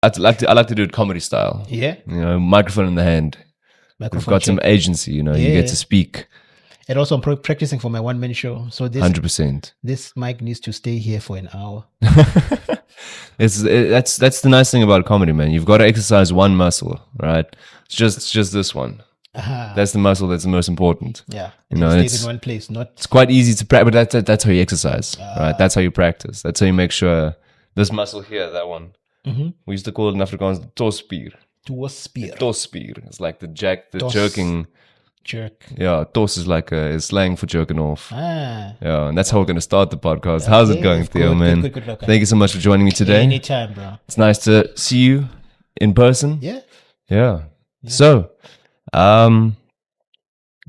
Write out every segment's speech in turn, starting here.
I like to do it comedy style. Yeah. You know, microphone in the hand. We've got some agency, you know, you get to speak. And also, I'm practicing for my one-man show. So 100%. This mic needs to stay here for an hour. That's the nice thing about comedy, man. You've got to exercise one muscle, right? It's just this one. That's the muscle that's the most important. Yeah, you know, it stays in one place. It's quite easy to practice, but that's how you exercise, right? That's how you practice. That's how you make sure this muscle here, that one. We used to call it in Afrikaans the tospier. Tospier. It's like the jerking. Jerk. Yeah, tos is like is slang for jerking off. Yeah, and that's how we're going to start the podcast. How's it going, Theo, man? Good. Thank you so much for joining me today. Anytime, bro. It's nice to see you in person. Yeah. So, do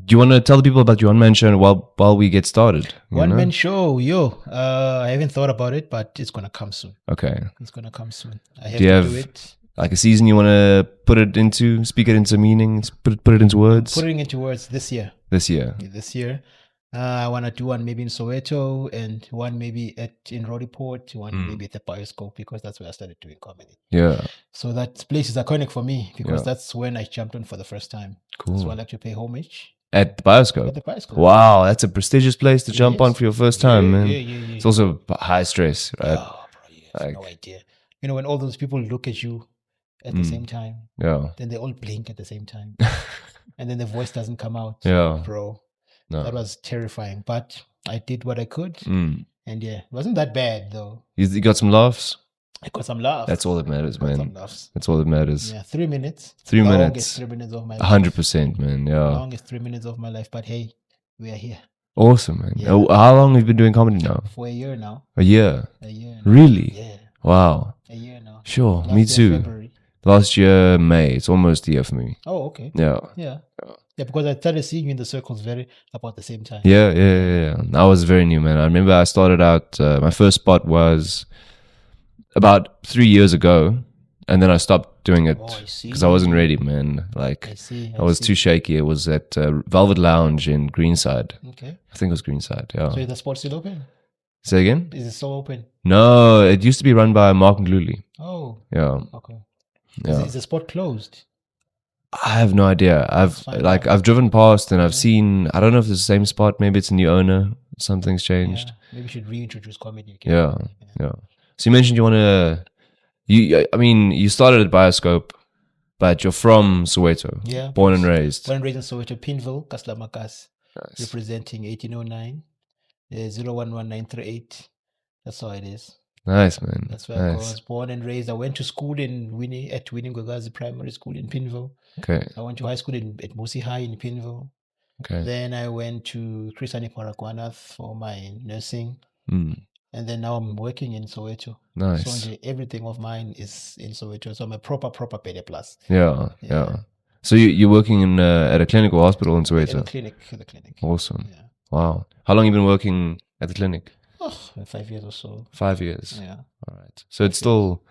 you want to tell the people about your one-man show while we get started? One-man show, I haven't thought about it, but it's going to come soon. Okay. It's going to come soon. I have to do it. Like a season you want to speak it into meaning, put it into words? Putting into words this year. This year. I want to do one maybe in Soweto and one maybe in Rodiport, one maybe at the Bioscope, because that's where I started doing comedy. Yeah. So that place is iconic for me because that's when I jumped on for the first time. Cool. So I like to pay homage. At the Bioscope? At the Bioscope. Wow, that's a prestigious place to jump on for your first time, man. Yeah. It's also high stress, right? Oh, bro, you have no idea. You know, when all those people look at you at the same time, then they all blink at the same time. And then the voice doesn't come out. Bro. No. That was terrifying. But I did what I could. And it wasn't that bad though. You got some laughs? I got some laughs. That's all that matters, man. That's all that matters. Yeah, 3 minutes. 3 minutes. Longest 3 minutes of my life. 100%, man. Yeah. Longest 3 minutes of my life. But hey, we are here. Awesome, man. Yeah. How long have you been doing comedy now? For a year now. A year? A year now. Really? Yeah. Wow. A year now. Sure, me too. February. Last year, May. It's almost a year for me. Oh, okay. Yeah, because I started seeing you in the circles about the same time. Yeah. I was very new, man. I remember I started out, my first spot was about 3 years ago, and then I stopped doing it because I wasn't ready, man. Like, I was too shaky. It was at Velvet Lounge in Greenside. Okay. I think it was Greenside, yeah. So is the spot still open? Say again? Is it still open? No, it used to be run by Mark and Gluli. Oh. Yeah. Okay. Yeah. Is the spot closed? I have no idea. I've driven past and I've seen, I don't know if it's the same spot. Maybe it's a new owner. Something's changed. Yeah. Maybe we should reintroduce comedy again. Yeah. So you mentioned you want to, you started at Bioscope, but you're from Soweto. Yeah. Born and raised. Born and raised in Soweto, Pinville, Kaslamakas. Nice. Representing 1809, 011938. That's how it is. Nice, man. That's where I was born and raised. I went to school in Winnie Gwagazi Primary School in Pinville. Okay. I went to high school at Musi High in Pinville. Okay. Then I went to Chrisani Paraguanath for my nursing. And then now I'm working in Soweto. Nice. So everything of mine is in Soweto. So I'm a proper Pele Plus. Yeah. So you're working in at a clinic or hospital in Soweto? In the clinic. Awesome. Yeah. Wow. How long have you been working at the clinic? 5 years or so. 5 years. Yeah. All right. So it's still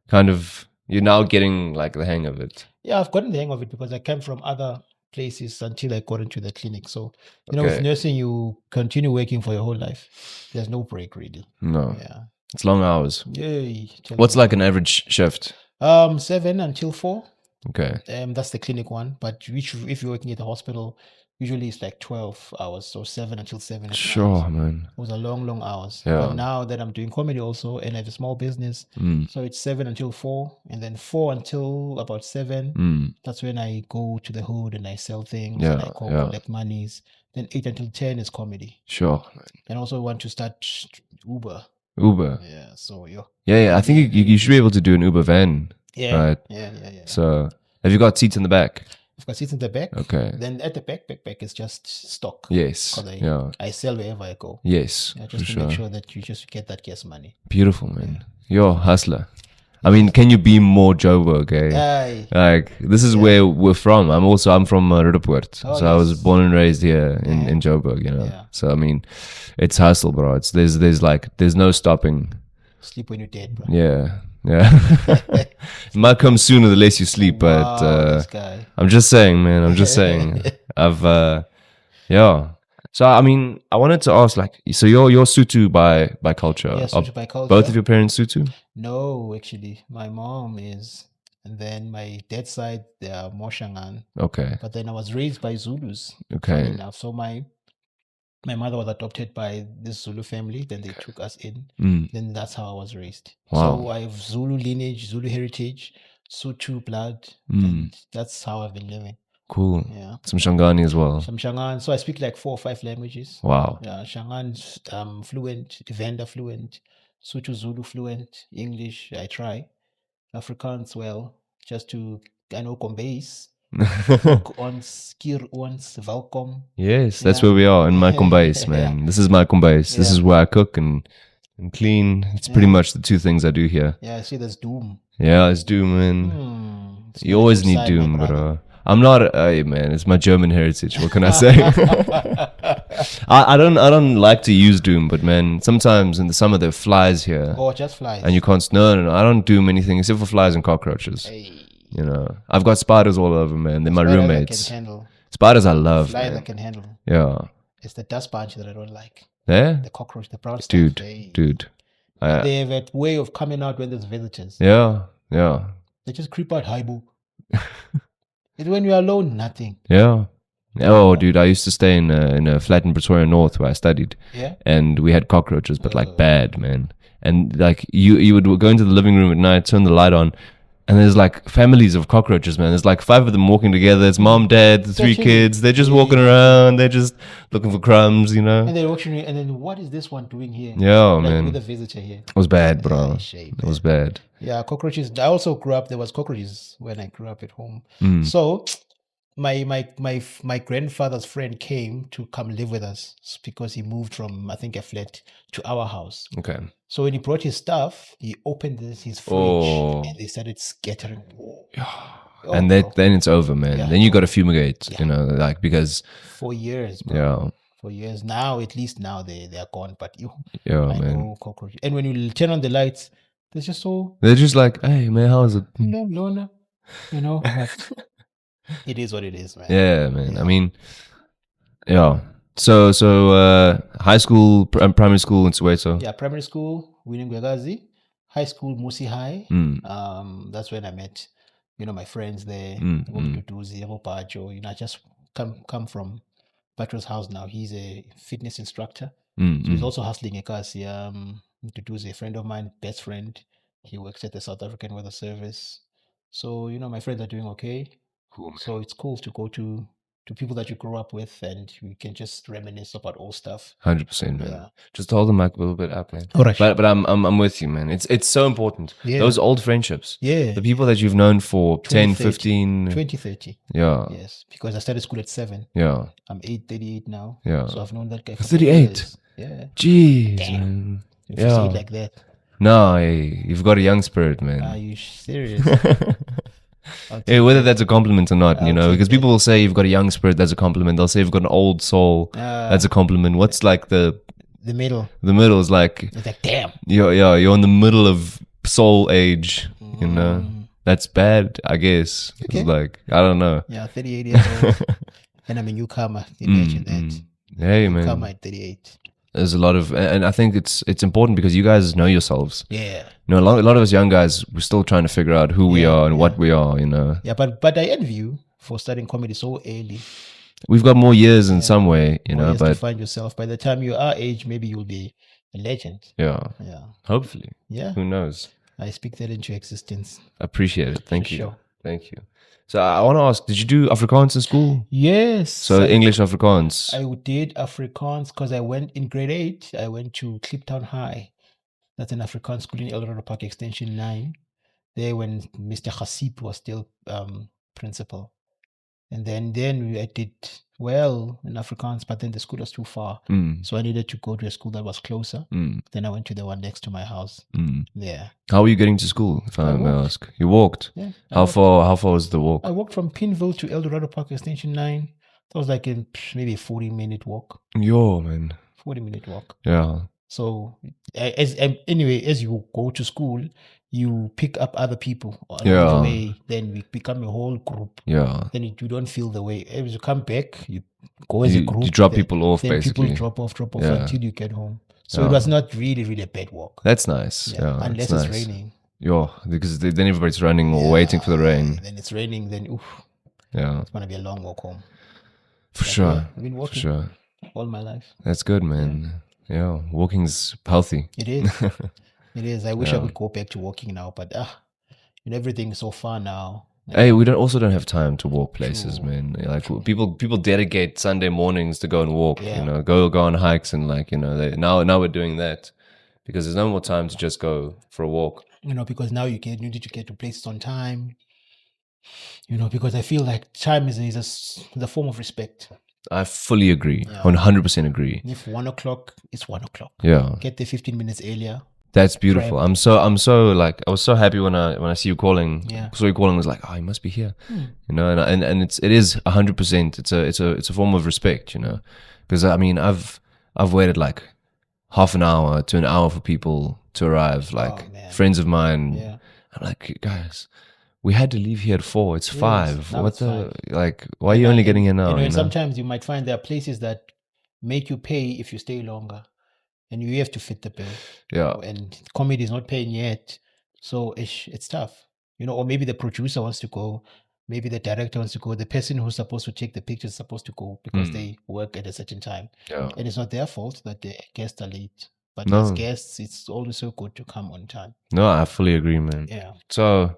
kind of, you're now getting like the hang of it. Yeah, I've gotten the hang of it because I came from other places until I got into the clinic. So, you know, with nursing, you continue working for your whole life. There's no break really. No. Yeah. It's long hours. Yeah. What's like an average shift? 7 until 4. Okay. That's the clinic one. But if you're working at the hospital, usually it's like 12 hours, so 7 until 7. Sure, man. Those are long hours. Yeah. But now that I'm doing comedy also and I have a small business, so it's 7 until 4, and then 4 until about 7. That's when I go to the hood and I sell things and I collect monies. Then 8 until 10 is comedy. Sure, man. And also want to start Uber. Yeah, so Yeah, I think you should be able to do an Uber van. Yeah. Right? Yeah. So, have you got seats in the back? I've got seats in the back. Okay. Then at the back is just stock. Yes. I sell wherever I go. Yes. Just to make sure that you just get that gas money. Beautiful, man. You're a hustle. I mean, can you be more Joburg, eh? Like, this is where we're from. I'm from Rodiport. So I was born and raised here in Joburg, you know. Yeah. So, I mean, it's hustle, bro. There's no stopping. Sleep when you're dead, bro. Yeah. It might come sooner the less you sleep, but I'm just saying, man. I'm just saying. So I mean, I wanted to ask, like, so you're Sotho by culture. Yeah, Sotho by culture. Both of your parents Sotho? No, actually, my mom is, and then my dad's side they are Moshangan. Okay. But then I was raised by Zulus. Okay. Funny enough, so my mother was adopted by this Zulu family. Then they took us in. Then that's how I was raised. Wow. So I have Zulu lineage, Zulu heritage, Sotho blood, and that's how I've been living. Cool. Yeah. Some Shangani as well. Some Shangan. So I speak like 4 or 5 languages. Wow. Yeah, Shangan fluent, Venda fluent, Sotho Zulu fluent, English I try, Afrikaans well, just to I know Kombeis. Ons, Kier ons, welkom. Yes, that's where we are in my Kombeis, man. This is my Kombeis. This is where I cook and clean. It's pretty much the 2 things I do here. Yeah, I see there's doom. Yeah, it's doom, man. You always need doom, bro. I'm not, man, it's my German heritage. What can I say? I don't like to use doom, but man, sometimes in the summer there are flies here. Oh, just flies. And you can't, no, I don't doom anything except for flies and cockroaches. Hey. You know, I've got spiders all over, man. They're my roommates. Spiders I love. Flies I can handle. Yeah. It's the dust bunch that I don't like. Yeah? The cockroach, the brown stuff. Dude. They have a way of coming out when there's visitors. Yeah. They just creep out haibu. It's when you're alone, nothing. Yeah. Oh, dude, I used to stay in a flat in Pretoria North where I studied. Yeah. And we had cockroaches, but like bad, man. And like you would go into the living room at night, turn the light on, and there's like families of cockroaches, man. There's like 5 of them walking together. It's mom, dad, the 3 kids. They're just walking around. They're just looking for crumbs, you know. And they're watching, and then what is this one doing here? Yeah, like man. With a visitor here. It was bad, bro. It was bad. Yeah, cockroaches. I also grew up. There was cockroaches when I grew up at home. So my grandfather's friend came to come live with us because he moved from, I think, a flat to our house. Okay. So when he brought his stuff, he opened his fridge and they started scattering. And then it's over, man. Yeah. Then you got to fumigate, you know, like because 4 years, bro. Yeah. 4 years now, at least now they are gone. But I man. know cockroaches. And when you turn on the lights, they're just like, hey, man, how is it? No, you know. It is what it is, man. Yeah, man. Yeah. I mean, yeah. So high school, primary school in Soweto. Yeah, primary school, Winnie Gwagazi. High school, Musi High. That's when I met, my friends there. I just come from Patro's house now. He's a fitness instructor. So he's also hustling a kasi. Duduzi, a friend of mine, best friend. He works at the South African Weather Service. So, my friends are doing okay. Cool. So it's cool to go to people that you grew up with and we can just reminisce about old stuff. 100%, man. Yeah. Just hold the mic a little bit up, man. All right. But I'm with you, man. It's so important. Yeah. Those old friendships. Yeah. The people that you've known for 10, 15. 20, 30. Yeah. Yes. Because I started school at 7. Yeah. I'm 38 now. Yeah. So I've known that guy for 38? Yeah. Jeez, damn. Man. If you see it like that. No, you've got a young spirit, man. Are you serious? Hey, whether that's a compliment or not, because people will say you've got a young spirit, that's a compliment. They'll say you've got an old soul, that's a compliment. What's like the middle? The middle is like, it's like, damn. You're in the middle of soul age, That's bad, I guess. Okay. It's like, I don't know. Yeah, 38 years old. And I'm a newcomer. Imagine that. Hey, man. Newcomer at 38. There's a lot of, and I think it's important because you guys know yourselves. Yeah. A lot of us young guys, we're still trying to figure out who we are and what we are, Yeah, but I envy you for starting comedy so early. We've got more years in some way, but to find yourself. By the time you're our age, maybe you'll be a legend. Yeah. Yeah. Hopefully. Yeah. Who knows? I speak that into existence. Appreciate it. Thank you. Sure. Thank you. So I want to ask, did you do Afrikaans in school? Yes. So English Afrikaans? I did Afrikaans because I went in grade 8. I went to Kliptown High. That's an Afrikaans school in Eldorado Park Extension 9. There when Mr. Hasip was still principal. And then I did well in Afrikaans, but then the school was too far. So I needed to go to a school that was closer. Then I went to the one next to my house. Yeah. How were you getting to school, if I may ask? You walked? Yeah. How far was the walk? I walked from Pinville to Eldorado Park Extension 9. That was like maybe a 40-minute walk. Yo, man. 40-minute walk. Yeah. So as you go to school, you pick up other people along the way. Then we become a whole group. Yeah. Then you don't feel the way. As you come back, you go as a group. You drop people off, then basically. People drop off until you get home. So it was not really a bad walk. That's nice. Yeah, unless it's raining. Yeah, because then everybody's running or waiting for the rain. Then it's raining, then it's going to be a long walk home. For sure. I've been walking all my life. That's good, man. Yeah, walking's healthy. It is. It is. I wish I could go back to walking now, but everything's so far now. Hey, we don't have time to walk places, man. Like people dedicate Sunday mornings to go and walk. Go on hikes and now we're doing that because there's no more time to just go for a walk. Because now you need to get to places on time. Because I feel like time is a form of respect. I fully agree. 100% agree. If 1 o'clock, it's 1 o'clock. Yeah. Get there 15 minutes earlier. That's beautiful. I'm so like I was so happy when I see you calling. Yeah. Saw you calling, was like, oh, you must be here. And it is 100%. It's a form of respect. Because I mean I've waited like half an hour to an hour for people to arrive. Like friends of mine. Yeah. I'm like, guys, we had to leave here at 4. It's 5. Now what it's the 5. like? Why are you only getting here now? And sometimes you might find there are places that make you pay if you stay longer. And you have to fit the bill. Yeah. And comedy is not paying yet. So it's tough. Or maybe the producer wants to go. Maybe the director wants to go. The person who's supposed to take the picture is supposed to go because they work at a certain time. Yeah. And it's not their fault that the guests are late. But as guests, it's always so good to come on time. No, I fully agree, man. Yeah. So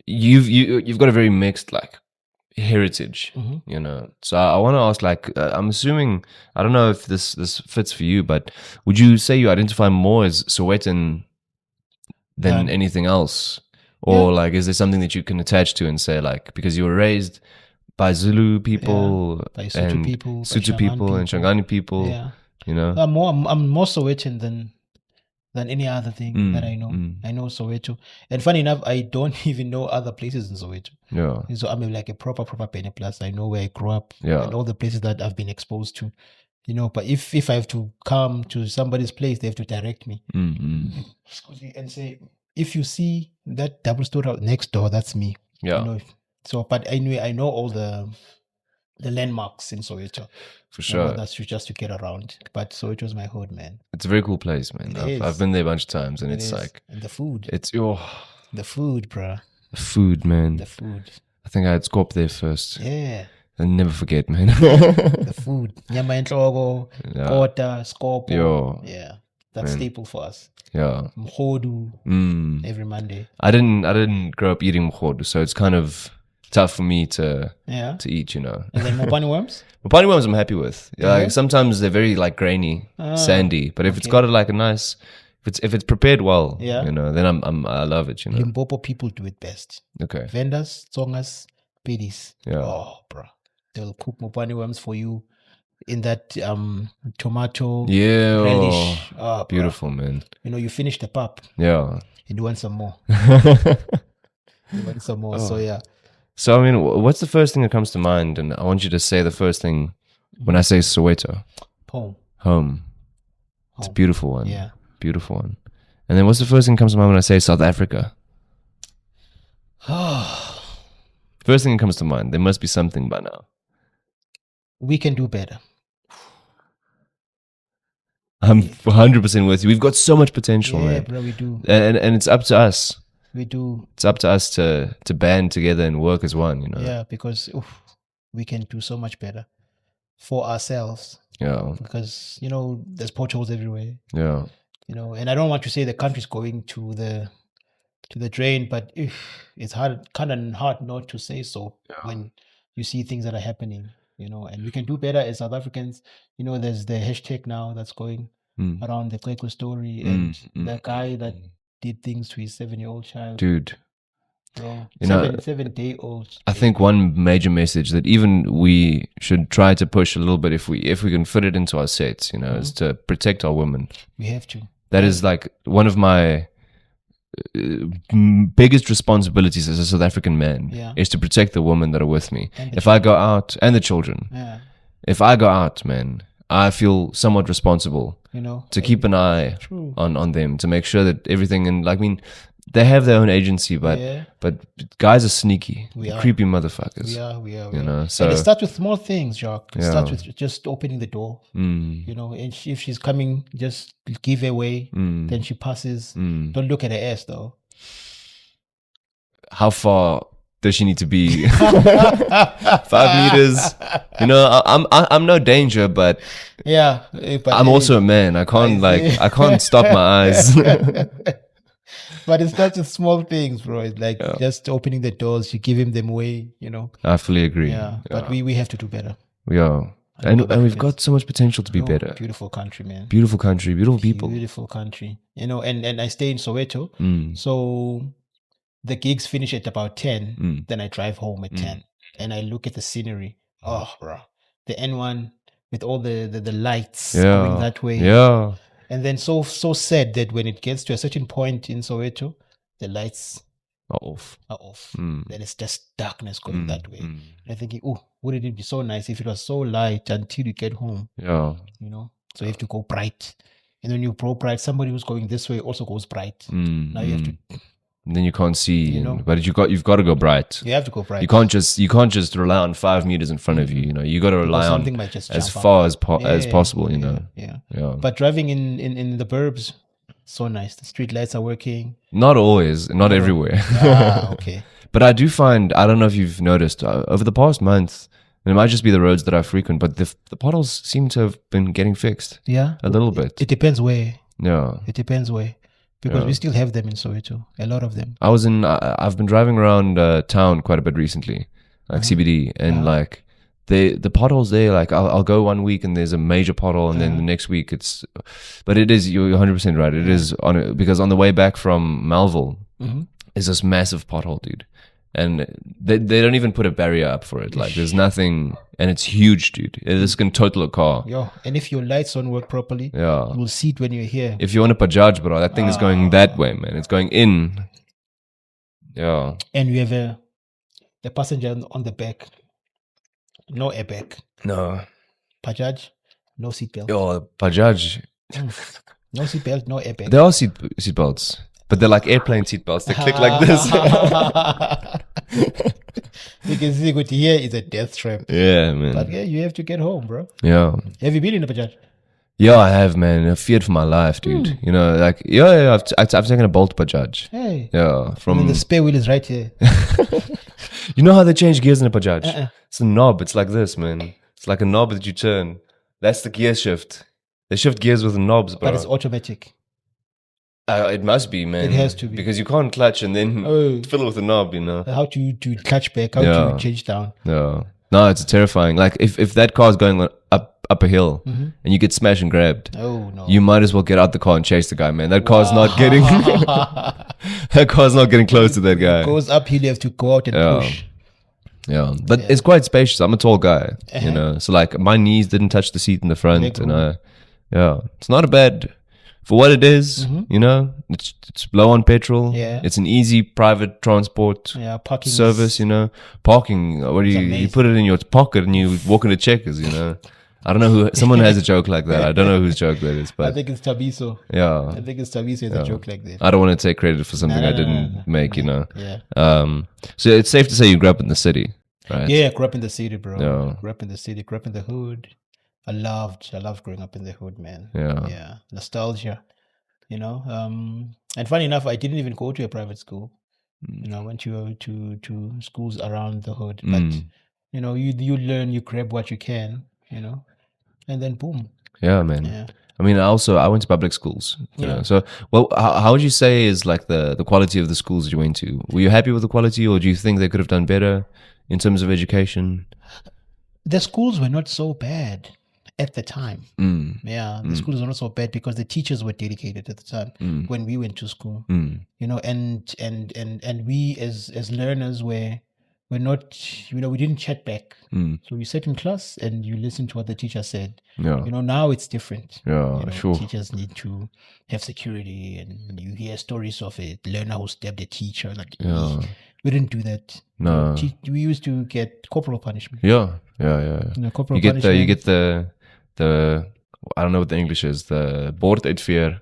you've got a very mixed heritage, So I want to ask, I'm assuming, I don't know if this fits for you, but would you say you identify more as Sowetan than anything else, or is there something that you can attach to and say because you were raised by Zulu people, by Sotho people, Sotho people, and Shangani people? I'm more Sowetan than any other thing that I know. I know Soweto. And funny enough, I don't even know other places in Soweto. Yeah. So I'm like a proper Penny Plus. I know where I grew up and all the places that I've been exposed to. But if I have to come to somebody's place, they have to direct me. And say, if you see that double store next door, that's me. Yeah. So, but anyway, I know all the landmarks in Soweto. For sure. That's just to get around. But Soweto is my hood, man. It's a very cool place, man. I've been there a bunch of times, and it's like... And the food. It's your... The food, bruh. The food, man. The food. I think I had Skop there first. Yeah. I'll never forget, man. The food. Nyama enhlobo, kota, skopo. Yo. Yeah. That's staple for us. Yeah. Mkhodu. Every Monday. I didn't grow up eating mkhodu, so it's kind of tough for me to eat, And then mopani worms? Mopani worms I'm happy with. Sometimes they're very grainy, sandy, but if it's got a nice, if it's prepared well, then I love it, Limpopo people do it best. Okay. Vendors, Tsongas, Pedis. Yeah. Oh, bro. They'll cook mopani worms for you in that tomato relish. Oh, beautiful, man. You finish the pap. Yeah. And you want some more. So yeah. So, I mean, what's the first thing that comes to mind? And I want you to say the first thing when I say Soweto. Home. It's a beautiful one. Yeah. Beautiful one. And then what's the first thing that comes to mind when I say South Africa? First thing that comes to mind. There must be something by now. We can do better. I'm 100% with you. We've got so much potential, man. Yeah, bro, we do. And it's up to us. We do. It's up to us to band together and work as one, Yeah, because we can do so much better for ourselves. Yeah. Because, there's potholes everywhere. Yeah. And I don't want to say the country's going to the drain, but it's kind of hard not to say so when you see things that are happening, and we can do better as South Africans. There's the hashtag now that's going around the Kwekwe story and the guy that did things to his 7-year-old child. Dude. Bro, 7-day-old. I think one major message that even we should try to push a little bit if we can fit it into our sets, is to protect our women. We have to. That is one of my biggest responsibilities as a South African man is to protect the women that are with me. If I go out, and the children. Yeah. If I go out, man, I feel somewhat responsible to keep an eye on them, to make sure that everything, and they have their own agency, but guys are sneaky, creepy motherfuckers. We are. You know, so and it starts with small things, Jacques. It starts with just opening the door. You know, and if she's coming, just give away. Then she passes. Don't look at her ass though. How far does she need to be? 5 meters. You know, I'm no danger, but but I'm also a man. I can't stop my eyes. But it starts with small things, bro. It's like just opening the doors. You give him them away. You know. I fully agree. But we have to do better. And we've got so much potential to be better. Beautiful country, man. Beautiful country, beautiful people. Beautiful country. You know, and I stay in Soweto, so the gigs finish at about 10. Then I drive home at 10, and I look at the scenery. Oh, bro, the N1 with all the lights going that way. Yeah. And then so sad that when it gets to a certain point in Soweto, the lights are off. Then it's just darkness going that way. And I'm thinking, oh, wouldn't it be so nice if it was so light until you get home? Yeah. You know, so you have to go bright. And when you go bright, somebody who's going this way also goes bright. Now you have to. Then you can't see, you know, but you've got to go bright. You have to go bright. You can't just rely on 5 meters in front of you. You know, you got to rely on as far as possible. You know. Yeah. But driving in the burbs, so nice. The street lights are working. Not always, not everywhere. Okay. But I do find, I don't know if you've noticed over the past month, and it might just be the roads that I frequent, but the potholes seem to have been getting fixed. Yeah, a little bit. It depends where. Yeah, it depends where. Because we still have them in Soweto, a lot of them. I've been driving around town quite a bit recently, like CBD, and like the potholes there, like I'll go 1 week and there's a major pothole, and then the next week but it is, you're 100% right. It is because on the way back from Melville, is this massive pothole, dude. And they don't even put a barrier up for it. Like there's nothing, and it's huge, dude. This can total a car. And if your lights don't work properly, you will see it when you're here. If you want a Bajaj, bro, that thing is going that way, man. It's going in. Yeah. And we have the passenger on the back, no airbag. No. Bajaj, no seatbelt. Bajaj. No seatbelt, no airbag. There are seatbelts. But they're like airplane seatbelts. They click like this. You can see what here is a death trap. Yeah, man. But you have to get home, bro. Yeah. Have you been in a Bajaj? Yeah, I have, man. I feared for my life, dude. You know, like, I've taken a Bolt Bajaj. Hey. Yeah. And the spare wheel is right here. You know how they change gears in a Bajaj? It's a knob. It's like this, man. It's like a knob that you turn. That's the gear shift. They shift gears with knobs, bro. But it's automatic. It must be, man. It has to be. Because you can't clutch and then fiddle with a knob, you know. How to clutch back, how to change down. Yeah. No, it's terrifying. Like, if that car's going up a hill and you get smashed and grabbed, you might as well get out the car and chase the guy, man. That car's not getting... that car's not getting close to that guy. It goes uphill, you have to go out and push. Yeah, but it's quite spacious. I'm a tall guy, you know. So, like, my knees didn't touch the seat in the front. And it's not a bad... For what it is, you know, it's low on petrol. Yeah. It's an easy private transport parking service, you know. Parking, what do you put it in your pocket and you walk into Checkers, you know. I don't know who, someone has a joke like that. I don't know whose joke that is, but I think it's Tabiso. Yeah. I think it's Tabiso has a joke like that. I don't want to take credit for something I didn't make, you know. Yeah. So it's safe to say you grew up in the city, right? Yeah, grew up in the city, bro. Yeah. Grew up in the city, grew up in the hood. I loved growing up in the hood, man. Yeah. Nostalgia, you know. And funny enough, I didn't even go to a private school. You know, I went to schools around the hood. But you know, you learn, you grab what you can, you know, and then boom. Yeah, man. Yeah. I mean, I went to public schools. You know? So, well, how would you say is like the quality of the schools that you went to? Were you happy with the quality, or do you think they could have done better in terms of education? The schools were not so bad at the time. The schools were not so bad because the teachers were dedicated at the time when we went to school. You know, and we as learners were not, you know, we didn't chat back. So you sat in class and you listened to what the teacher said. Yeah. You know, now it's different. Yeah, you know, sure. Teachers need to have security, and you hear stories of a learner who stabbed a teacher. Like, we didn't do that. No. We used to get corporal punishment. Yeah. You know, corporal you get punishment. the I don't know what the English is, the board uitveer.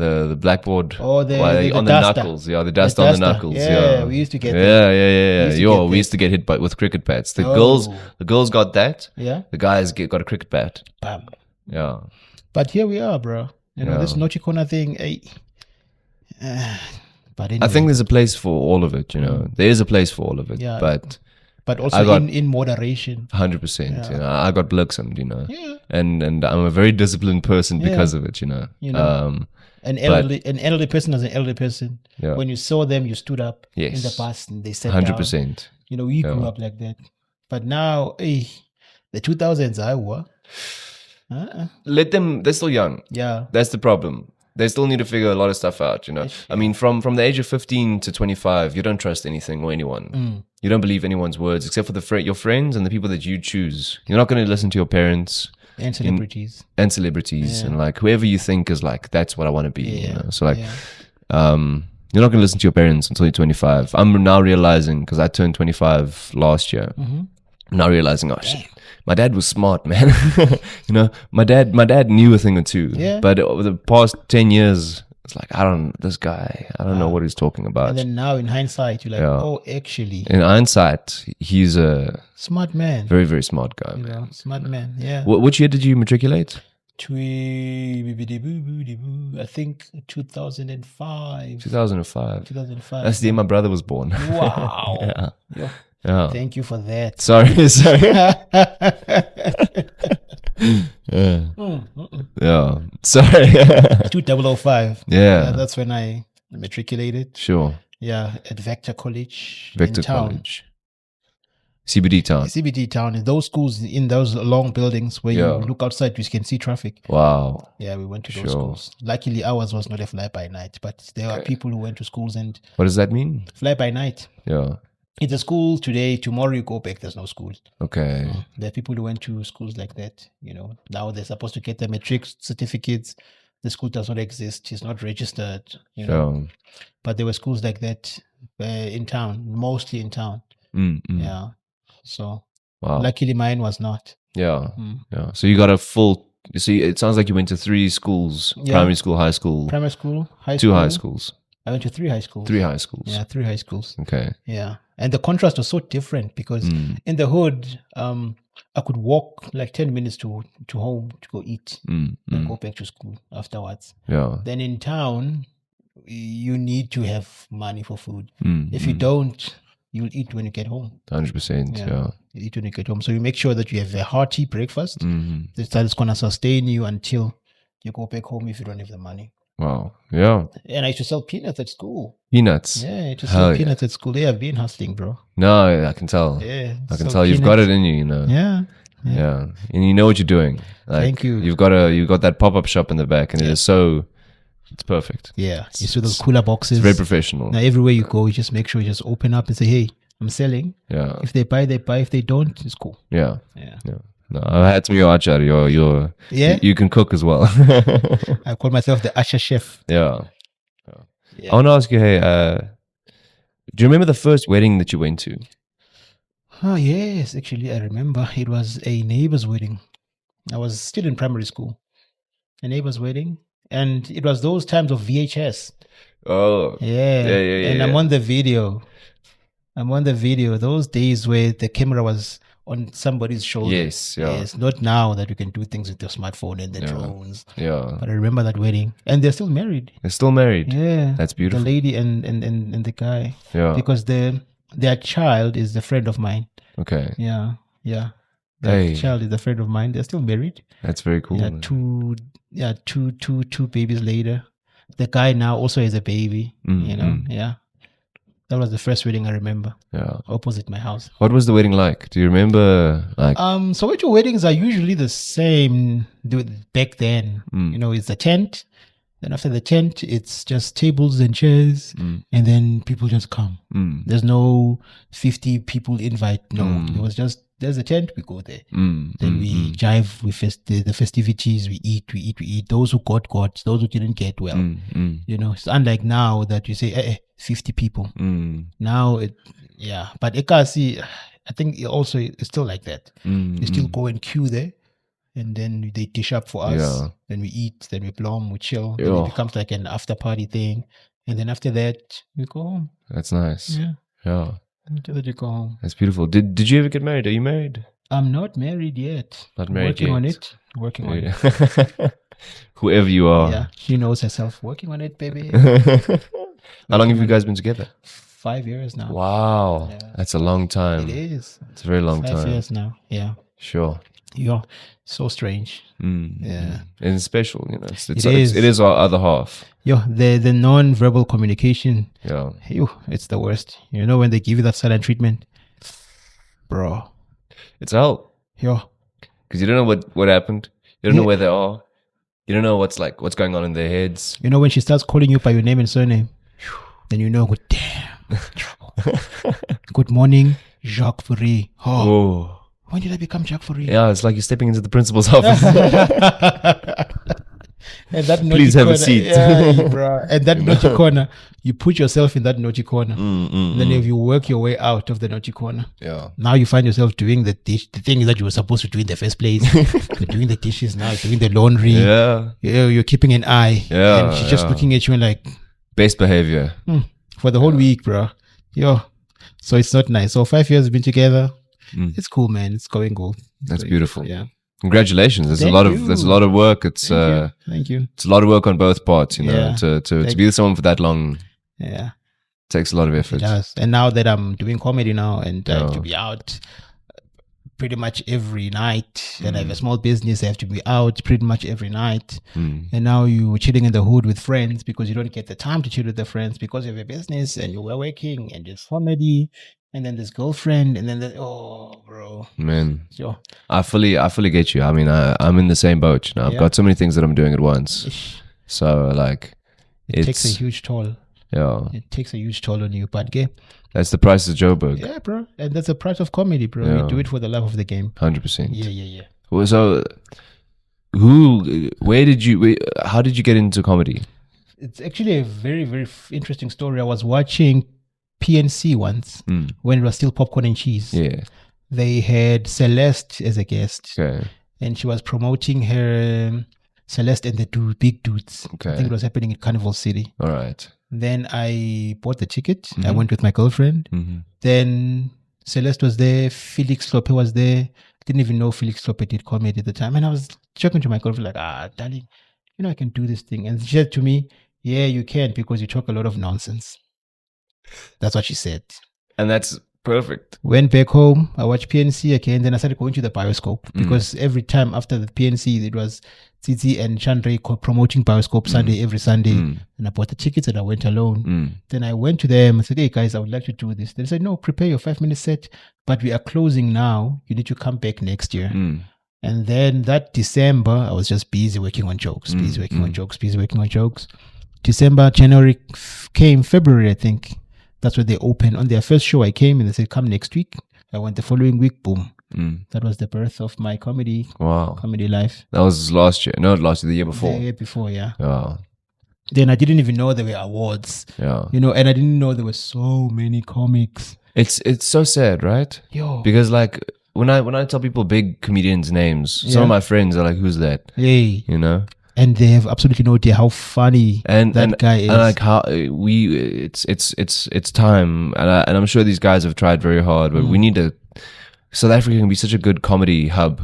the blackboard. Oh, the on the knuckles. Yeah, the dust on the knuckles. Yeah, we used to get that. We used to get hit with cricket bats. The girls got that. Yeah. The guys got a cricket bat. Bam. Yeah. But here we are, bro. This Nochi Corner thing. But anyway. I think there's a place for all of it. There is a place for all of it. Yeah. But also in moderation. 100%. I got bliksome, Yeah. And I'm a very disciplined person because of it. An elderly person as an elderly person. Yeah. When you saw them, you stood up in the past and they sat 100%. down. We grew up like that. But now, the 2000s, let them. They're still young. Yeah, that's the problem. They still need to figure a lot of stuff out. I mean, from the age of 15 to 25, you don't trust anything or anyone. You don't believe anyone's words except for your friends and the people that you choose. You're not going to listen to your parents and celebrities and like whoever you think is like, that's what I want to be. So like, you're not going to listen to your parents until you're 25. I'm now realizing, because I turned 25 last year. I'm now realizing, shit. My dad was smart, man. My dad knew a thing or two. Yeah. But over the past 10 years, it's like, I don't know what he's talking about. And then now in hindsight, you're like, actually. In hindsight, he's a smart man. Very, very smart guy, man. Smart man, yeah. Which year did you matriculate? I think 2005. 2005. That's the year my brother was born. Wow. Yeah. Thank you for that. Sorry. Yeah. Sorry. 2005. Yeah. That's when I matriculated. Sure. Yeah, at Vector College. Vector College. CBD town. In those schools, in those long buildings where you look outside, you can see traffic. Wow. Yeah, we went to those schools. Luckily, ours was not a fly-by-night, but there are people who went to schools and... What does that mean? Fly-by-night. Yeah. It's a school today, tomorrow you go back, there's no school. Okay. There are people who went to schools like that, Now they're supposed to get their matric certificates. The school does not exist. It's not registered, But there were schools like that in town, mostly in town. Yeah. So, luckily mine was not. Yeah. Yeah. So you got a full... You see, it sounds like you went to 3 schools, primary school, high school. Primary school, high school. 2 high schools. I went to 3 high schools. 3 high schools. Yeah, 3 high schools. Okay. Yeah. And the contrast was so different because in the hood, I could walk like 10 minutes to home to go eat and go back to school afterwards. Yeah. Then in town, you need to have money for food. If you don't, you'll eat when you get home. 100%. Yeah. You eat when you get home. So you make sure that you have a hearty breakfast. That is going to sustain you until you go back home if you don't have the money. Wow. Yeah. And I used to sell peanuts at school. Peanuts? Yeah, I used to sell peanuts at school. Yeah, I've been hustling, bro. No, I can tell. Yeah. I can tell you've got it in you, Yeah. Yeah. And you know what you're doing. Like, thank you. You've got that pop-up shop in the back and it's perfect. Yeah. You see those cooler boxes. It's very professional. Now everywhere you go, you just make sure you just open up and say, hey, I'm selling. Yeah. If they buy, they buy. If they don't, it's cool. Yeah. No, I had some your achar. You can cook as well. I call myself the achar chef. Yeah. I want to ask you, hey, do you remember the first wedding that you went to? Oh, yes. Actually, I remember. It was a neighbor's wedding. I was still in primary school. A neighbor's wedding. And it was those times of VHS. Oh. Yeah. And I'm on the video. Those days where the camera was on somebody's shoulder. Yes, yeah. Yes, not now that you can do things with your smartphone and the drones. Yeah. But I remember that wedding. And they're still married. Yeah. That's beautiful. The lady and the guy. Yeah. Because their child is a friend of mine. Okay. Yeah. The child is a friend of mine. They're still married. That's very cool. Yeah, two babies later. The guy now also has a baby. Yeah. That was the first wedding I remember. Yeah. Opposite my house. What was the wedding like? Do you remember Soweto weddings are usually the same back then. It's a tent. Then after the tent, it's just tables and chairs. And then people just come. There's no 50 people invite. No. It was just, there's a tent, we go there. Then we jive with the festivities, we eat. Those who got, those who didn't get, well. It's unlike now that you say, 50 people. Now, but Ekasi, I think it also it's still like that. You still go and queue there and then they dish up for us. Then we eat, then we blom, we chill. Then it becomes like an after party thing. And then after that, we go home. That's nice. Yeah. After that, you go home. That's beautiful. Did you ever get married? Are you married? I'm not married yet. Not married Working yet. on it. Working on it. Whoever you are. Yeah, she knows herself. Working on it, baby. How long have you guys been together? 5 years now. Wow. Yeah. That's a long time. It is. It's a very long time. 5 years now. Yeah. Sure. Yeah. So strange. Yeah. And it's special, you know. It is our other half. Yeah. The non-verbal communication. Yeah. It's the worst. You know, when they give you that silent treatment, bro. It's hell. Yeah. Because you don't know what happened. You don't know where they are. You don't know what's going on in their heads. You know, when she starts calling you by your name and surname, then you know, damn, trouble. Good morning, Jacques Fourie. Oh. When did I become Jacques Fourie? Yeah, it's like you're stepping into the principal's office. And that please have a seat. Yeah, bro. And that naughty corner, you put yourself in that naughty corner. Then if you work your way out of the naughty corner, now you find yourself doing the things that you were supposed to do in the first place. You're doing the dishes now, doing the laundry. You're keeping an eye. And she's just looking at you and like, best behavior. For the whole week, bro. So it's not nice. So 5 years we've been together. It's cool, man. It's going good. That's beautiful. Yeah. Congratulations. There's a lot of work. It's Thank you. It's a lot of work on both parts, you know. To be with someone for that long. Yeah. Takes a lot of effort. It does. And now that I'm doing comedy now and to be out pretty much every night, and I have a small business, I have to be out pretty much every night. And now you're chilling in the hood with friends because you don't get the time to chill with the friends because you have a business and you were working and there's comedy and then there's girlfriend and then bro. Man, I fully get you. I mean, I'm in the same boat. You know, I've got so many things that I'm doing at once. So like, it takes a huge toll. Yeah, it takes a huge toll on you, but that's the price of Joburg. Yeah, bro. And that's the price of comedy, bro. You do it for the love of the game. 100%. Yeah. Well, so, how did you get into comedy? It's actually a very, very interesting story. I was watching PNC once when it was still Popcorn and Cheese. Yeah. They had Celeste as a guest. Okay. And she was promoting her Celeste and the Big Dudes. Okay. I think it was happening in Carnival City. All right. Then I bought the ticket. I went with my girlfriend. Then Celeste was there. Felix Lope was there. Didn't even know Felix Lope did comedy at the time. And I was talking to my girlfriend like, darling, you know, I can do this thing. And she said to me, yeah, you can because you talk a lot of nonsense. That's what she said. And that's perfect. Went back home. I watched PNC again. Then I started going to the Bioscope because every time after the PNC, it was Tsitsi and Chandra promoting Bioscope every Sunday. And I bought the tickets and I went alone. Then I went to them and said, hey guys, I would like to do this. They said, no, prepare your 5-minute set, but we are closing now. You need to come back next year. And then that December, I was just busy working on jokes, busy working on jokes. December, January came, February, I think. That's where they opened. On their first show, I came and they said, come next week. I went the following week, boom. That was the birth of my comedy life. That was last year. No, the year before. The year before, yeah. Oh. Then I didn't even know there were awards. Yeah. You know, and I didn't know there were so many comics. It's so sad, right? Yo. Because like when I tell people big comedians' names, some of my friends are like, who's that? Hey. You know? And they have absolutely no idea how funny that guy is. And like how it's time, and I'm sure these guys have tried very hard, but we need to. South Africa can be such a good comedy hub,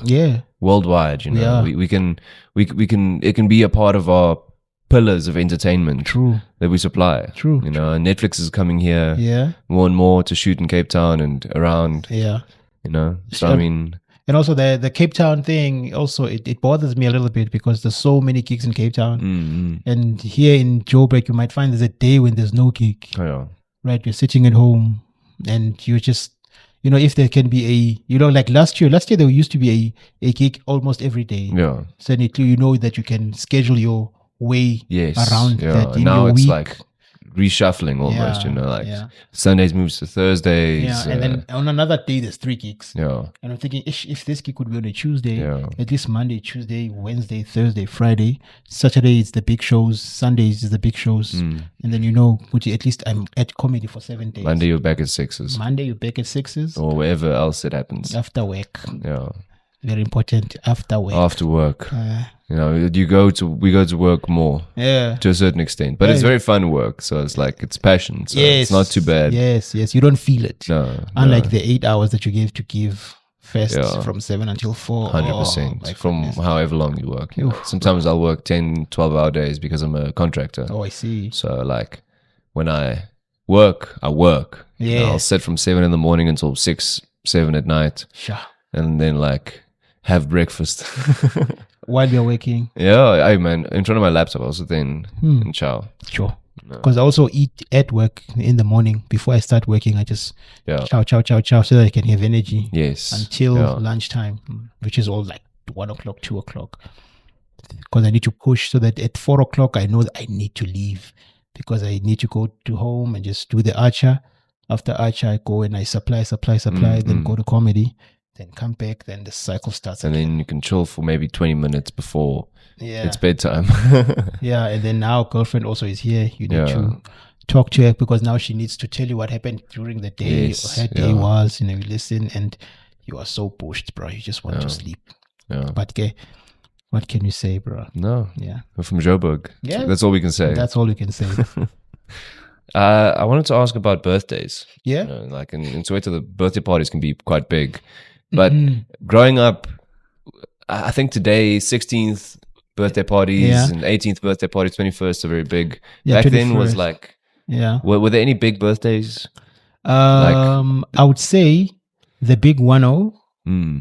worldwide. You know, we can. It can be a part of our pillars of entertainment. True. That we supply. True. You know, and Netflix is coming here. More and more to shoot in Cape Town and around. Yeah. You know, so I mean. And also the Cape Town thing, also it bothers me a little bit because there's so many gigs in Cape Town. And here in Joburg, you might find there's a day when there's no gig. Oh, yeah. Right? You're sitting at home and you just, you know, if there can be like last year there used to be a gig almost every day. Yeah. So you know that you can schedule your way around that in now your it's week. like reshuffling almost, you know, like Sundays moves to Thursdays. Yeah, and then on another day there's 3 gigs. Yeah. And I'm thinking if this gig could be on a Tuesday, at least Monday, Tuesday, Wednesday, Thursday, Friday, Saturday is the big shows, Sundays is the big shows. And then you know, at least I'm at comedy for 7 days. Monday you're back at 6s. Monday you're back at 6s. Or wherever else it happens. After work. Yeah. very important after work. After work. You know, we go to work more. Yeah. To a certain extent. But it's very fun work. So it's like, it's passion. So it's not too bad. Yes. You don't feel it. No. Unlike the 8 hours that you gave to give first from 7 until 4. 100%. From however long you work. You know. Sometimes I'll work 10, 12-hour days because I'm a contractor. Oh, I see. So like, when I work, I work. Yeah. You know, I'll sit from 7 in the morning until 6, 7 at night. Sure. And then like have breakfast. While you're working? Yeah, man, in front of my laptop, I was then and chow. Sure. Because I also eat at work in the morning. Before I start working, I just chow so that I can have energy. Yes. Until lunchtime, which is all like 1 o'clock, 2 o'clock. Because I need to push so that at 4 o'clock, I know that I need to leave. Because I need to go to home and just do the archer. After archer, I go and I supply, then go to comedy. Then come back, then the cycle starts and again. Then you can chill for maybe 20 minutes before it's bedtime. And then now girlfriend also is here. You need to talk to her because now she needs to tell you what happened during the day. Her day was, you listen and you are so pushed, bro. You just want to sleep. Yeah. But what can you say, bro? No. Yeah. We're from Joburg. Yeah. That's all we can say. That's all we can say. I wanted to ask about birthdays. Yeah. You know, like in Soweto, the birthday parties can be quite big. But growing up, I think today, 16th birthday parties and 18th birthday parties, 21st are very big. Back 21st. Then was like, were there any big birthdays? I would say the big 1-0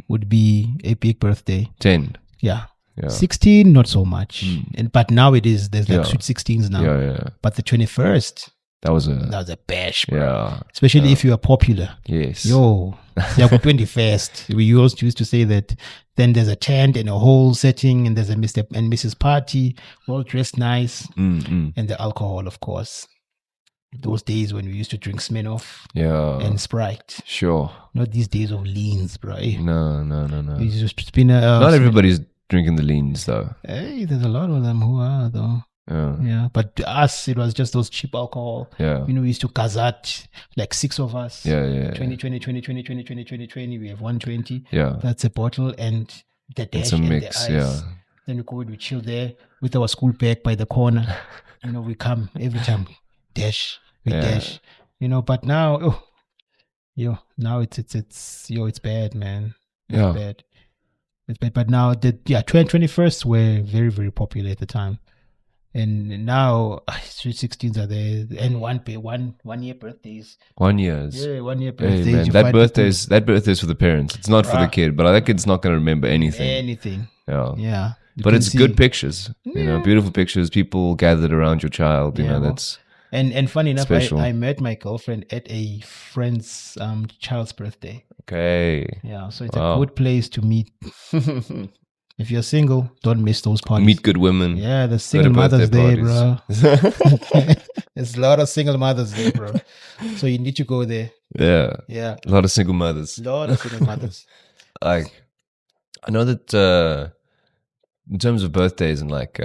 would be a big birthday. 10. Yeah. 16, not so much. But now there's like sweet 16s now. Yeah. But the 21st, that was a bash, bro. Yeah. Especially if you are popular. Yes. Yo, 21st. We used to say that then there's a tent and a whole setting and there's a Mr. and Mrs. party, all dressed nice. And the alcohol, of course. Those days when we used to drink Smirnoff and Sprite. Sure. Not these days of leans, bro. No. We used to spin not everybody's drinking the leans, though. Hey, there's a lot of them who are, though. Yeah, but to us, it was just those cheap alcohol. Yeah. We used to kazat, like 6 of us. Yeah. 20, 20. We have 120. Yeah. That's a bottle and the dash and mix, the ice. Then we chill there with our school bag by the corner. We come every time. Dash. We dash. But now, now it's bad, man. It's bad. It's bad. But now, 21st were very, very popular at the time. And now, sweet 16s are there, and 1 year birthdays. 1 year. Yeah, 1 year birthdays. Hey, man, that birthday's for the parents. It's not for the kid, but that kid's not going to remember anything. Yeah. But it's good pictures. Beautiful pictures. People gathered around your child. That's and funny enough, I met my girlfriend at a friend's child's birthday. Okay. Yeah, so it's a good place to meet. If you're single, don't miss those parties. Meet good women. Yeah, the single mothers there, bro. There's a lot of single mothers there, bro. So you need to go there. Yeah. A lot of single mothers. Like, I know that in terms of birthdays and like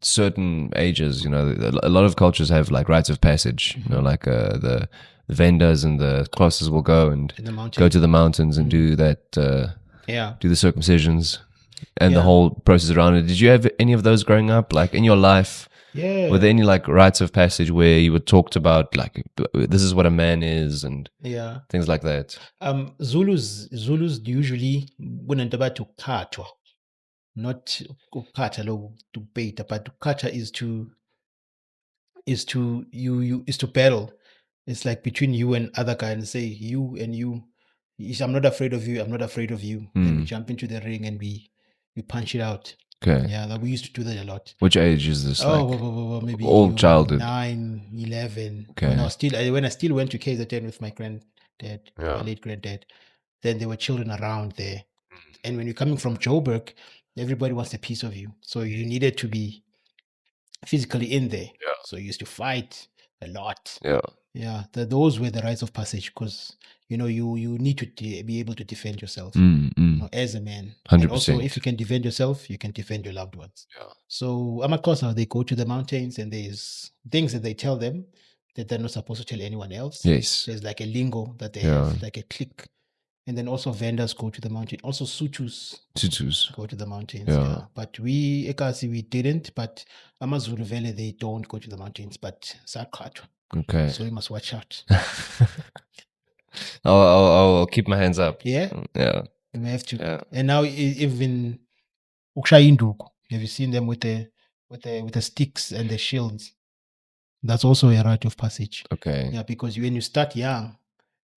certain ages, a lot of cultures have like rites of passage. Like the vendors and the classes will go and go to the mountains and do that. Do the circumcisions and the whole process around it. Did you have any of those growing up, like in your life? Yeah. Were there any like rites of passage where you were talked about like this is what a man is and things like that? Zulus usually wouldn't about to khatwa, not ukhatha lo to beta, but ukhatha is to battle. It's like between you and other guy and say you and you. I'm not afraid of you. I'm not afraid of you. And we jump into the ring and we punch it out. Okay. Yeah, we used to do that a lot. Which age is this? Maybe all childhood. 9, 11. Okay. When I still went to KZN with my granddad, my late granddad, then there were children around there. And when you're coming from Joburg, everybody wants a piece of you. So you needed to be physically in there. Yeah. So you used to fight a lot. Yeah. Yeah. Those were the rites of passage because you need to be able to defend yourself as a man. 100%. And also, if you can defend yourself, you can defend your loved ones. Yeah. So, Amakosa, they go to the mountains and there's things that they tell them that they're not supposed to tell anyone else. Yes. There's like a lingo that they have, like a click And then also vendors go to the mountain. Also Sothos go to the mountains. Yeah. But we, Ekasi, we didn't. But Amazulu Valley, they don't go to the mountains. But Sakhatwa. Okay. So you must watch out. I'll keep my hands up. Yeah? Yeah. You may have to. Yeah. And now even Ukshayinduku, have you seen them with the sticks and the shields? That's also a rite of passage. Okay. Yeah, because when you start young,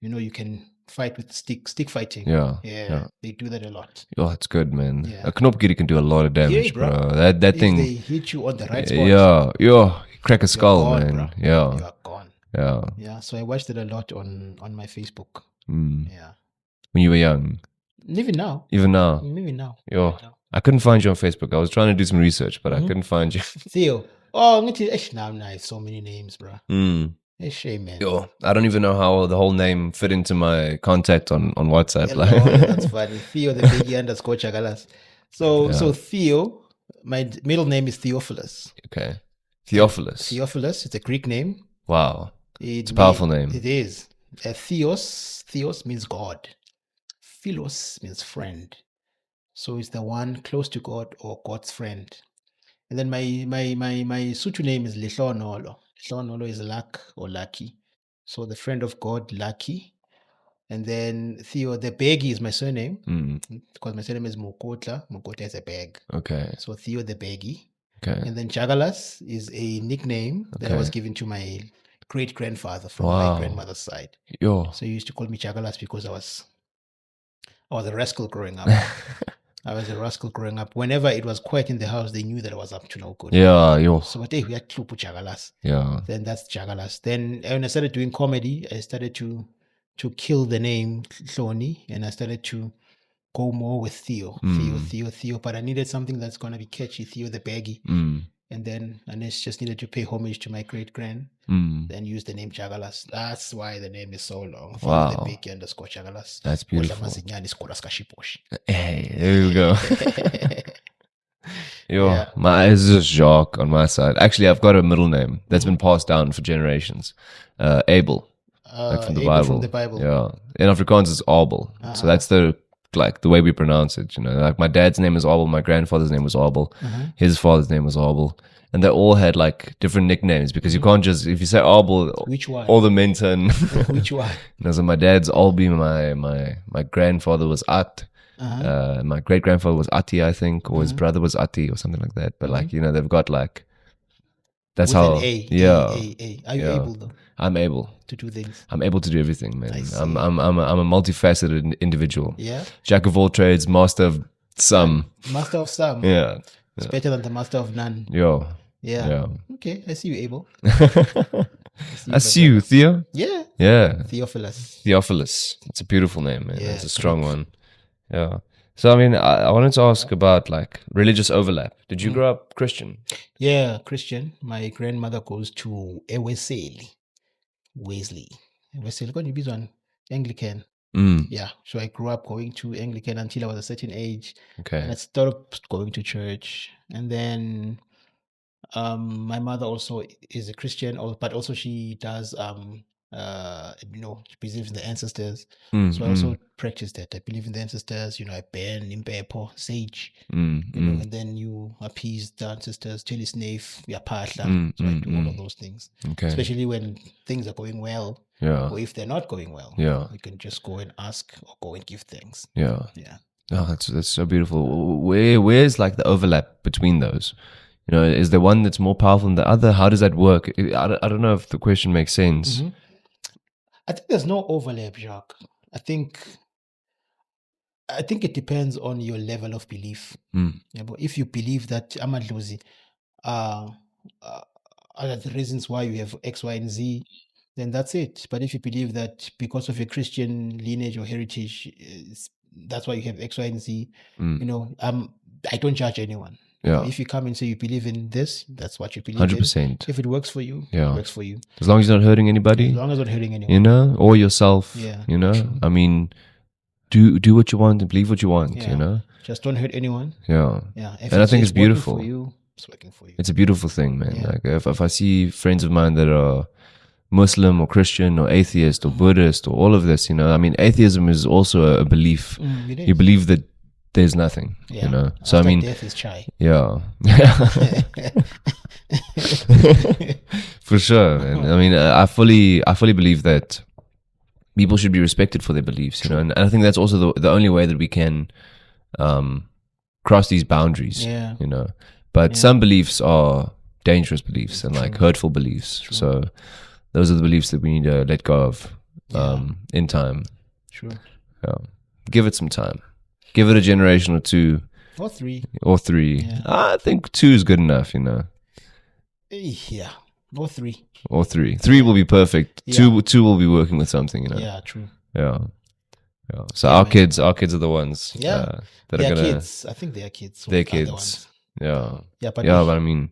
you can fight with stick fighting. Yeah. They do that a lot. Oh, it's good, man. Yeah. A knopgiri can do a lot of damage, bro. That if thing. They hit you on the right spot. Yeah. You crack a skull, gone, man. Bro. Yeah. You are gone. Yeah. Yeah. So I watched it a lot on my Facebook. Yeah. When you were young. Even now. Even now. Yo. Right now. I couldn't find you on Facebook. I was trying to do some research, but I couldn't find you. Theo. Oh, now I have so many names, bro. It's shame, man. Yo, I don't even know how the whole name fit into my contact on WhatsApp. That's funny. TheoTheBaggie _ Jakalaas. So Theo, my middle name is Theophilus. Okay. Theophilus. Theophilus, it's a Greek name. Wow. It's a powerful name. It is. Theos means God. Philos means friend. So it's the one close to God or God's friend. And then my Sotho name is Lihlonolo. Lihlonolo is luck or lucky. So the friend of God, lucky. And then TheoTheBaggie is my surname. Because my surname is Mokotla. Mokotla is a bag. Okay. So TheoTheBaggie. Okay. And then Jakalaas is a nickname that I was given to my great-grandfather from my grandmother's side. Yo. So he used to call me Jakalaas because I was a rascal growing up. I was a rascal growing up. Whenever it was quiet in the house, they knew that I was up to no good. Yeah, yo. So, but hey, we had Klupu Jakalaas. Yeah. Then that's Jakalaas. Then when I started doing comedy, I started to kill the name Hloni, and I started to go more with Theo. Theo. But I needed something that's going to be catchy, TheoTheBaggie. And then I just needed to pay homage to my great-grand. Then use the name Jakalaas. That's why the name is so long. Wow. TheoTheBaggie _ Jakalaas. That's beautiful. Hey, there you go. Yo, this is Jacques on my side. Actually, I've got a middle name that's been passed down for generations. Abel. Like from the Abel Bible. From the Bible. Yeah. In Afrikaans it's Abel. So that's the way we pronounce it, like my dad's name is Abel, my grandfather's name was Abel, his father's name was Abel, and they all had like different nicknames because you can't just, if you say Abel, which one? All the men turn. Which one? So my dad's Albi, my grandfather was At, my great grandfather was Ati, I think, or his brother was Ati or something like that. But like they've got like, that's with how. An A, yeah. A. Are you able though? I'm able to do things. I'm able to do everything, man. I'm a multifaceted individual. Yeah. Jack of all trades, master of some. Master of some. Yeah. It's better than the master of none. Yo. Yeah. Okay, I see you, Abel. I see you, Theo. Yeah. Yeah. Theophilus. It's a beautiful name, man. Yeah, it's a strong one. Yeah. So I mean, I wanted to ask about like religious overlap. Did you grow up Christian? Yeah, Christian. My grandmother goes to Wesley. Going to be on Anglican. Yeah. So I grew up going to Anglican until I was a certain age. Okay. And I stopped going to church. And then my mother also is a Christian, but also she does she believes in the ancestors. So I also practice that. I believe in the ancestors, I burn impepo, sage, and then you appease the ancestors, tell his name, so I do all of those things. Okay. Especially when things are going well. Yeah. Or if they're not going well. Yeah. You can just go and ask or go and give thanks. Yeah. Yeah. Oh, that's so beautiful. Where's like the overlap between those? Is there one that's more powerful than the other? How does that work? I don't know if the question makes sense. I think there's no overlap, Jacques. I think it depends on your level of belief. Yeah, but if you believe that Amadlozi are the reasons why you have X, Y, and Z, then that's it. But if you believe that because of your Christian lineage or heritage, that's why you have X, Y, and Z, I don't judge anyone. Yeah. If you come and say you believe in this, that's what you believe 100%. in. If it works for you, it works for you. As long as you're not hurting anybody. As long as you're not hurting anyone. Or yourself. Yeah. True. I mean, do what you want and believe what you want, Just don't hurt anyone. Yeah. Yeah. And I think it's beautiful. For you, it's working for you. It's a beautiful thing, man. Yeah. Like if I see friends of mine that are Muslim or Christian or atheist or Buddhist or all of this, you know. I mean, atheism is also a belief. You believe that there's nothing, you know. So after I mean, death is chai. Yeah. For sure. And I mean, I fully believe that people should be respected for their beliefs, you know. And I think that's also the only way that we can cross these boundaries, you know. But some beliefs are dangerous beliefs and like hurtful beliefs. So those are the beliefs that we need to let go of in time. True. Yeah. Give it some time. Give it a generation or two. Or three. Yeah. I think 2 is good enough, you know. Yeah. Or 3. Or 3. 3 will be perfect. Yeah. 2 will be working with something, you know. Yeah, true. Yeah. So our kids are the ones. Yeah. That are gonna. Kids. I think they are kids. They're kids. Yeah. Yeah, but I mean.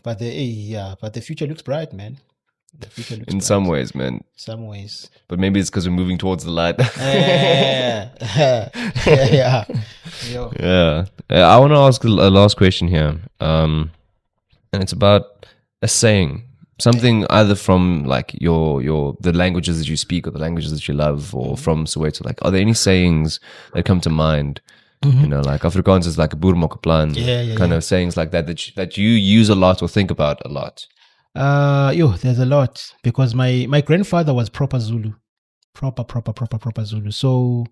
But the future looks bright, man. The future looks bright. Some ways, man. Some ways. But maybe it's because we're moving towards the light. Yeah. Yeah. I want to ask a last question here. And it's about a saying. Something either from like the languages that you speak or the languages that you love or from Soweto. Like, are there any sayings that come to mind? You know, like Afrikaans is like a boer maak 'n plan. Kind of sayings like that you use a lot or think about a lot. There's a lot because my grandfather was proper Zulu. Proper Zulu. So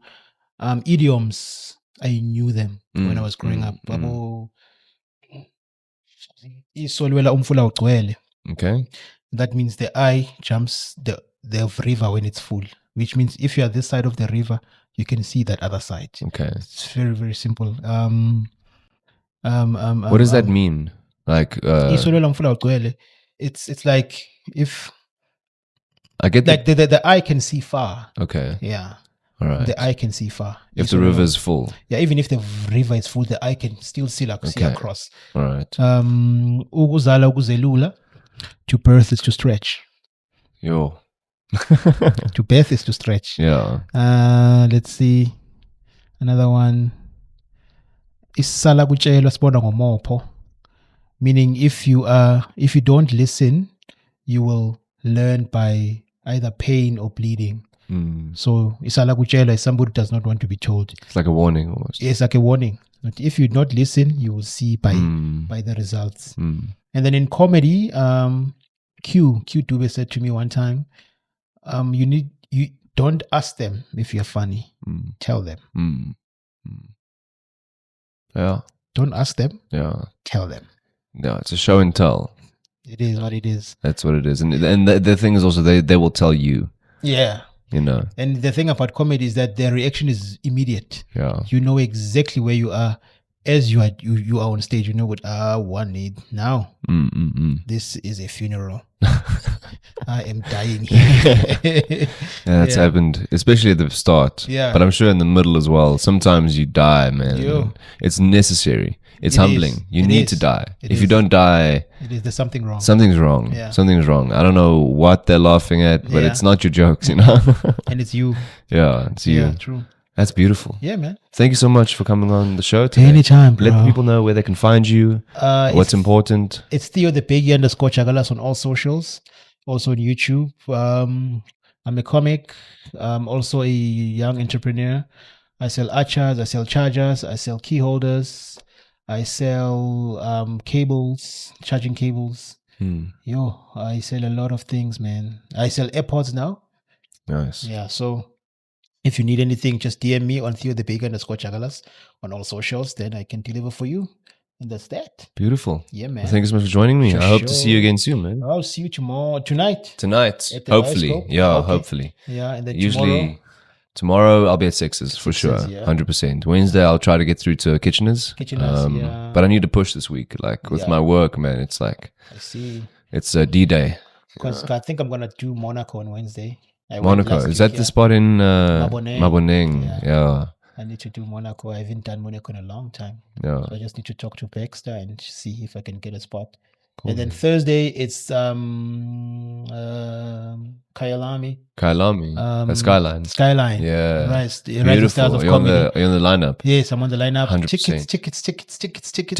idioms, I knew them when I was growing up. Okay. That means the eye jumps the river when it's full, which means if you are this side of the river, you can see that other side. Okay. It's very, very simple. What does that mean? Like it's like if I get like the eye can see far. Okay. Yeah. All right. The eye can see far. If the river is full. Yeah, even if the river is full, the eye can still see across. All right. Ukuzala ukuzelula, to birth is to stretch. Yo. To birth is to stretch. Yeah. Let's see. Another one. Isala kutshelwa sibona ngomopho. Meaning if you don't listen, you will learn by either pain or bleeding. So isala kutshelwa is somebody who does not want to be told. It's like a warning almost. It's like a warning. But if you not listen, you will see by the results. And then in comedy, Q Dube said to me one time, you don't ask them if you're funny. Tell them. Yeah. Don't ask them. Yeah. Tell them. Yeah, it's a show and tell. It is what it is. That's what it is. And the thing is also they will tell you. Yeah. You know. And the thing about comedy is that their reaction is immediate. Yeah. You know exactly where you are as you are on stage. You know what one need now. This is a funeral. I am dying here. That's happened, especially at the start. Yeah. But I'm sure in the middle as well. Sometimes you die, man. It's necessary. It's humbling. You need to die. If you don't die, there's something wrong. Something's wrong. Yeah. Something's wrong. I don't know what they're laughing at, but it's not your jokes, you know? And it's you. Yeah, it's you. Yeah, true. That's beautiful. Yeah, man. Thank you so much for coming on the show today. Anytime, bro. Let people know where they can find you, what's important. It's TheoTheBaggie _ Jakalaas on all socials, also on YouTube. I'm a comic. I'm also a young entrepreneur. I sell archers, I sell chargers, I sell key holders, I sell cables, charging cables. I sell a lot of things, man. I sell AirPods now. Nice. Yeah, so if you need anything, just DM me on TheoTheBaggie _ Jakalaas on all socials, then I can deliver for you. And that's that. Beautiful. Yeah, man. Well, thank you so much for joining me. I hope to see you again soon, man. I'll see you tonight. Hopefully. Yeah, hopefully. Yeah, and then usually tomorrow I'll be at Sixes for sure. 100%. Wednesday I'll try to get through to Kitcheners. But I need to push this week. Like with my work, man, it's like I see. It's a D-Day. Because I think I'm gonna do Monaco on Wednesday. Monaco. Is that the spot in Maboneng? Yeah. I need to do Monaco. I haven't done Monaco in a long time. Yeah. So I just need to talk to Baxter and see if I can get a spot. Cool. And then Thursday it's Kyalami. Skyline. Yeah. Right. Beautiful. You're on the lineup. Yes, I'm on the lineup. 100%.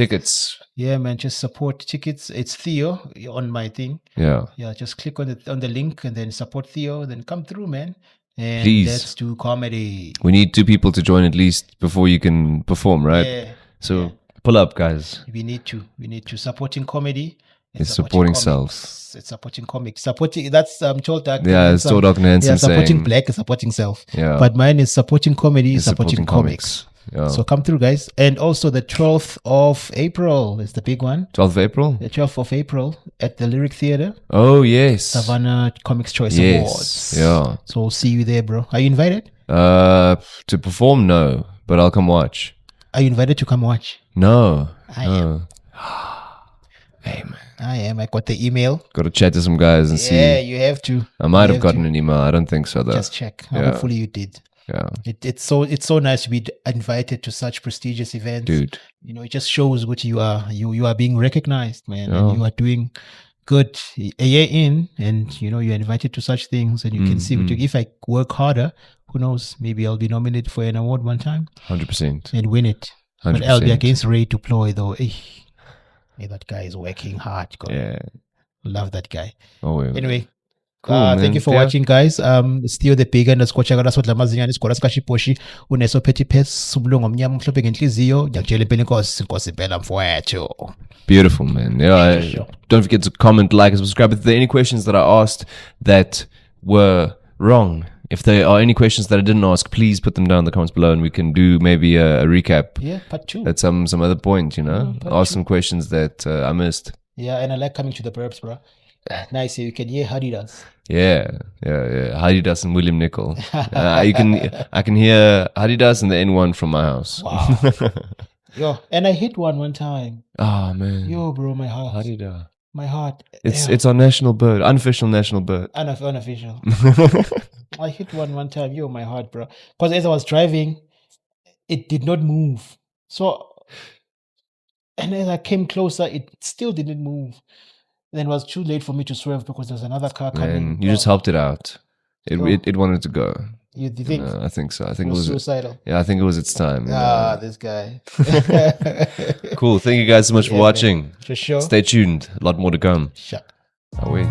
Tickets. Yeah, man. Just support tickets. It's Theo on my thing. Yeah. Yeah. Just click on the link and then support Theo. Then come through, man. And please. Let's do comedy. We need 2 people to join at least before you can perform, right? Yeah. So pull up, guys. We need to. Supporting comedy. It's supporting self. It's supporting comics. That's Choltak. Yeah, it's Choltak and Hansen supporting saying. black is supporting self. Yeah. But mine is supporting comedy, supporting comics. Yeah. So come through, guys. And also the 12th of April is the big one. 12th of April? The 12th of April at the Lyric Theatre. Oh, yes. Savannah Comics Choice Awards. Yeah. So we'll see you there, bro. Are you invited? To perform, no. But I'll come watch. Are you invited to come watch? No. I am. Hey, man. I am. I got the email. Got to chat to some guys and see. Yeah, you have to. I might have gotten an email. I don't think so, though. Just check. Hopefully you did. Yeah. It's so nice to be invited to such prestigious events. Dude. You know, it just shows what you are. You are being recognized, man. And you are doing good a year in, and you know you're invited to such things, and you can see if I work harder, who knows, maybe I'll be nominated for an award one time. 100%. And win it. 100%. But I'll be against Ray to ploy though. Hey, that guy is working hard. God. Yeah. Love that guy. Oh, yeah. Anyway. Cool, thank you for watching, guys. It's TheoTheBaggie __ Jakalaas odlamazinyane isigwara sikashiposhi uneso petty pets ubulungu omnyama umhlophe ngenhliziyo ngiyakutshela impela inkosi impela mfowethu. Beautiful, man. Yeah. Don't forget to comment, like, and subscribe. If there are any questions that I asked that were wrong, if there are any questions that I didn't ask, please put them down in the comments below, and we can do maybe a recap. Yeah, part 2 at some other point. You know, ask some questions that I missed. Yeah, and I like coming to the burbs, bro. Nice, you can hear Hadidas. Yeah. Hadidas and William Nicol. I can hear Hadidas and the N1 from my house. Wow. Yo, and I hit one time. Oh man. Yo, bro, my heart. Hadidas. My heart. It's our national bird, unofficial national bird. Unofficial. I hit one time. Yo, my heart, bro. Because as I was driving, it did not move. So, and as I came closer, it still didn't move. Then it was too late for me to swerve because there's another car coming. You just helped it out. It wanted to go. You think? I think so. I think it was suicidal. Yeah, I think it was its time. This guy. Cool. Thank you guys so much for watching. For sure. Stay tuned. A lot more to come. Sure. Away.